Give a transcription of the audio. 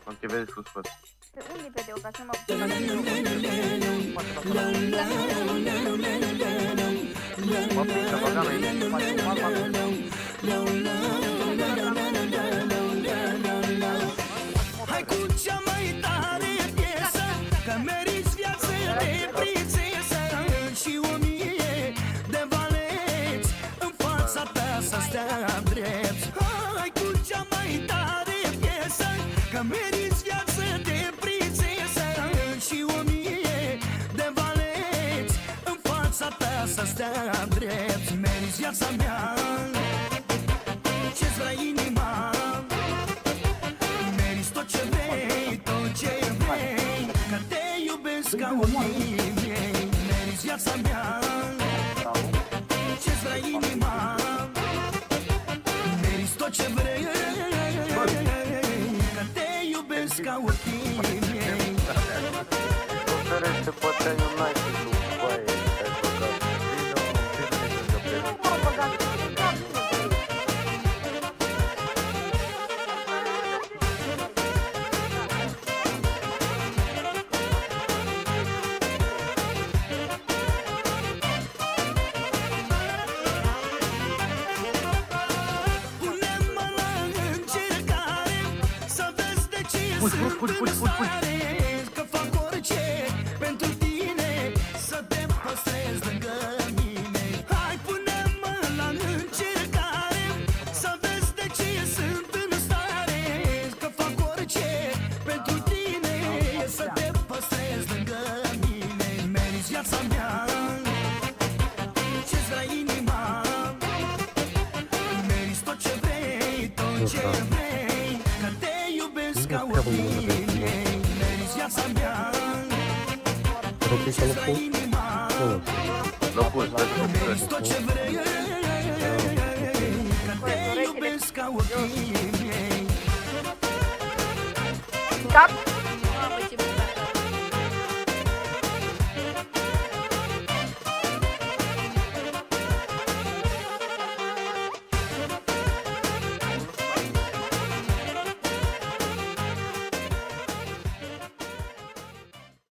Ok, vezi sus, bă. Unde pe Deo, ca să mă... Mă pică, băga aici. Hai cu cea mai tare piesă, că meriți viață de prințesă. Și 1000 de valeți în fața ta să stea drept. Hai cu cea mai tare piesă, că meriți viață de prințesă. Și 1000 de valeți în fața ta să stea drept. Meriți viața mea, ce-ți vrea inima. Tot ce vrei, tot ce vrei, că te iubesc ca ochii mei. Meriți viața mea, ce-ți vrea inima. Meriți tot ce vrei, că te iubesc ca ochii mei. Ferește, poate ai un like și tu, băi, ai jucat. Pune-mă la încercare, să vezi de ce sunt în stare. Că fac orice pentru tine, să te păstrezi lângă mine. Hai, pune-mă la încercare, să vezi de ce sunt în stare. Că fac orice pentru tine, să te păstrezi lângă mine. Meriți viața mea, ce-ți vrea inima. Meriți tot ce vrei, tot ce vrei, că te iubesc ca ochii mei. Meriți viața mea, ce-ți vrea inima. Meriți tot ce vrei, că te iubesc ca ochii mei. Cap!